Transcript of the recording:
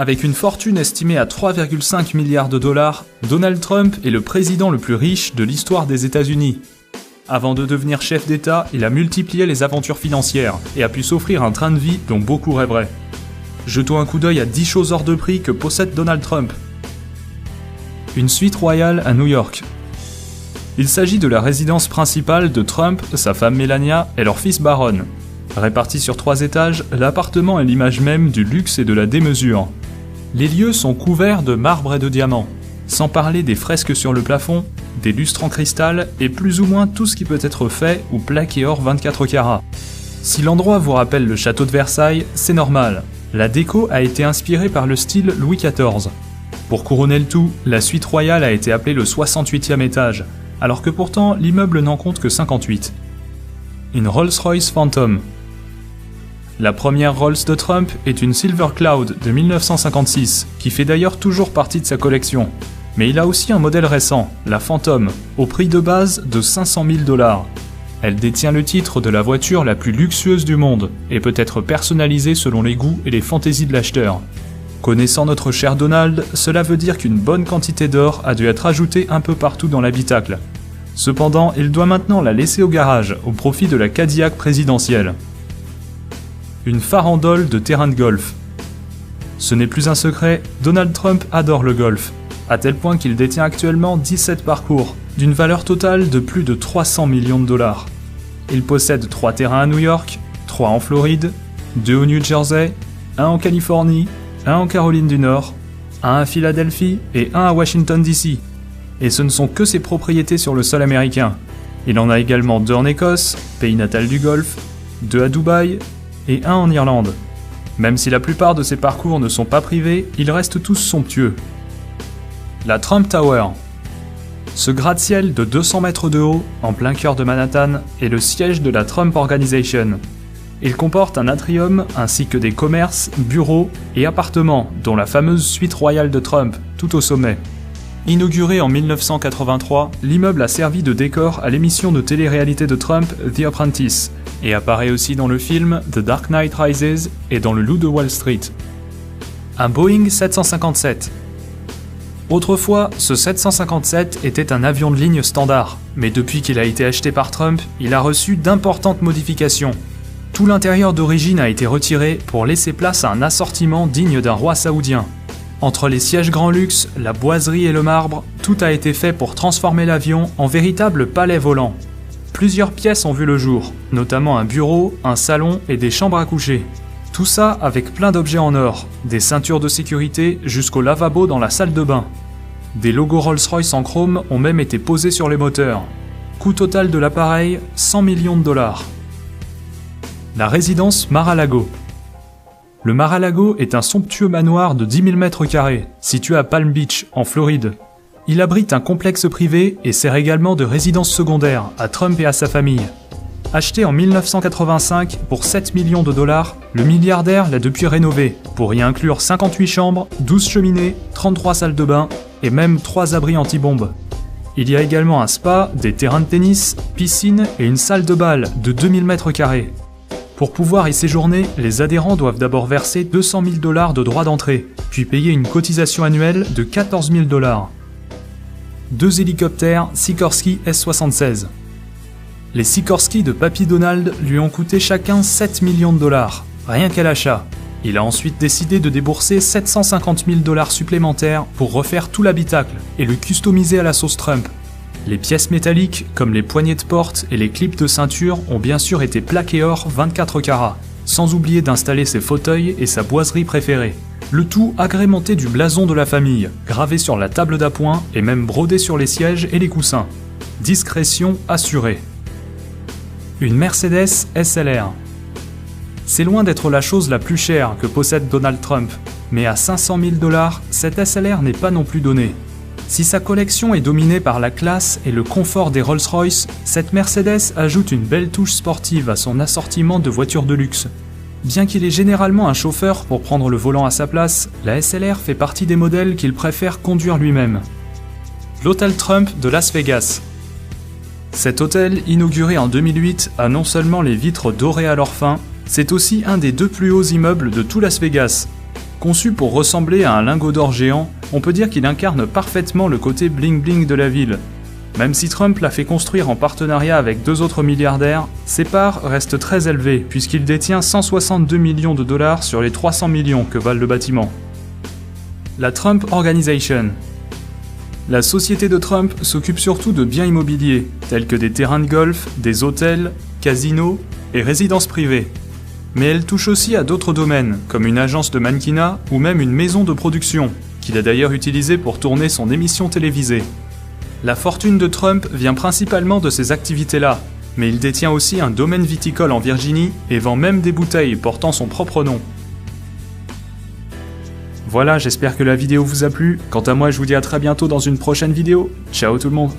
Avec une fortune estimée à 3,5 milliards de dollars, Donald Trump est le président le plus riche de l'histoire des États-Unis. Avant de devenir chef d'État, il a multiplié les aventures financières et a pu s'offrir un train de vie dont beaucoup rêveraient. Jetons un coup d'œil à 10 choses hors de prix que possède Donald Trump. Une suite royale à New York. Il s'agit de la résidence principale de Trump, sa femme Melania et leur fils Barron. Réparti sur 3 étages, l'appartement est l'image même du luxe et de la démesure. Les lieux sont couverts de marbre et de diamants, sans parler des fresques sur le plafond, des lustres en cristal et plus ou moins tout ce qui peut être fait ou plaqué or 24 carats. Si l'endroit vous rappelle le château de Versailles, c'est normal. La déco a été inspirée par le style Louis XIV. Pour couronner le tout, la suite royale a été appelée le 68e étage, alors que pourtant l'immeuble n'en compte que 58. Une Rolls-Royce Phantom. La première Rolls de Trump est une Silver Cloud de 1956, qui fait d'ailleurs toujours partie de sa collection. Mais il a aussi un modèle récent, la Phantom, au prix de base de 500 000 $. Elle détient le titre de la voiture la plus luxueuse du monde et peut être personnalisée selon les goûts et les fantaisies de l'acheteur. Connaissant notre cher Donald, cela veut dire qu'une bonne quantité d'or a dû être ajoutée un peu partout dans l'habitacle. Cependant, il doit maintenant la laisser au garage au profit de la Cadillac présidentielle. Une farandole de terrain de golf. Ce n'est plus un secret, Donald Trump adore le golf, à tel point qu'il détient actuellement 17 parcours, d'une valeur totale de plus de 300 millions de $. Il possède 3 terrains à New York, 3 en Floride, 2 au New Jersey, 1 en Californie, 1 en Caroline du Nord, 1 à Philadelphie et 1 à Washington DC. Et ce ne sont que ses propriétés sur le sol américain. Il en a également 2 en Écosse, pays natal du golf, 2 à Dubaï et 1 en Irlande. Même si la plupart de ces parcours ne sont pas privés, ils restent tous somptueux. La Trump Tower. Ce gratte-ciel de 200 mètres de haut, en plein cœur de Manhattan, est le siège de la Trump Organization. Il comporte un atrium ainsi que des commerces, bureaux et appartements, dont la fameuse suite royale de Trump, tout au sommet. Inauguré en 1983, l'immeuble a servi de décor à l'émission de télé-réalité de Trump, The Apprentice, et apparaît aussi dans le film The Dark Knight Rises et dans Le Loup de Wall Street. Un Boeing 757. Autrefois, ce 757 était un avion de ligne standard, mais depuis qu'il a été acheté par Trump, il a reçu d'importantes modifications. Tout l'intérieur d'origine a été retiré pour laisser place à un assortiment digne d'un roi saoudien. Entre les sièges grand luxe, la boiserie et le marbre, tout a été fait pour transformer l'avion en véritable palais volant. Plusieurs pièces ont vu le jour, notamment un bureau, un salon et des chambres à coucher. Tout ça avec plein d'objets en or, des ceintures de sécurité jusqu'au lavabo dans la salle de bain. Des logos Rolls-Royce en chrome ont même été posés sur les moteurs. Coût total de l'appareil, 100 millions de $. La résidence Mar-a-Lago. Le Mar-a-Lago est un somptueux manoir de 10 000 m², situé à Palm Beach, en Floride. Il abrite un complexe privé et sert également de résidence secondaire à Trump et à sa famille. Acheté en 1985 pour 7 millions de $, le milliardaire l'a depuis rénové, pour y inclure 58 chambres, 12 cheminées, 33 salles de bain et même 3 abris anti-bombes. Il y a également un spa, des terrains de tennis, piscine et une salle de bal de 2000 m². Pour pouvoir y séjourner, les adhérents doivent d'abord verser 200 000 $ de droits d'entrée, puis payer une cotisation annuelle de 14 000 $. 2 hélicoptères Sikorsky S-76. Les Sikorsky de Papy Donald lui ont coûté chacun 7 millions de $, rien qu'à l'achat. Il a ensuite décidé de débourser 750 000 $ supplémentaires pour refaire tout l'habitacle et le customiser à la sauce Trump. Les pièces métalliques, comme les poignées de porte et les clips de ceinture, ont bien sûr été plaquées or 24 carats, sans oublier d'installer ses fauteuils et sa boiserie préférée. Le tout agrémenté du blason de la famille, gravé sur la table d'appoint et même brodé sur les sièges et les coussins. Discrétion assurée. Une Mercedes SLR. C'est loin d'être la chose la plus chère que possède Donald Trump, mais à 500 000 $, cette SLR n'est pas non plus donnée. Si sa collection est dominée par la classe et le confort des Rolls-Royce, cette Mercedes ajoute une belle touche sportive à son assortiment de voitures de luxe. Bien qu'il ait généralement un chauffeur pour prendre le volant à sa place, la SLR fait partie des modèles qu'il préfère conduire lui-même. L'hôtel Trump de Las Vegas. Cet hôtel, inauguré en 2008, a non seulement les vitres dorées à leur fin, c'est aussi un des 2 plus hauts immeubles de tout Las Vegas. Conçu pour ressembler à un lingot d'or géant, on peut dire qu'il incarne parfaitement le côté bling-bling de la ville. Même si Trump l'a fait construire en partenariat avec 2 autres milliardaires, ses parts restent très élevées puisqu'il détient 162 millions de dollars sur les 300 millions que valent le bâtiment. La Trump Organization. La société de Trump s'occupe surtout de biens immobiliers, tels que des terrains de golf, des hôtels, casinos et résidences privées. Mais elle touche aussi à d'autres domaines, comme une agence de mannequinat ou même une maison de production, qu'il a d'ailleurs utilisée pour tourner son émission télévisée. La fortune de Trump vient principalement de ces activités-là, mais il détient aussi un domaine viticole en Virginie et vend même des bouteilles portant son propre nom. Voilà, j'espère que la vidéo vous a plu. Quant à moi, je vous dis à très bientôt dans une prochaine vidéo. Ciao tout le monde!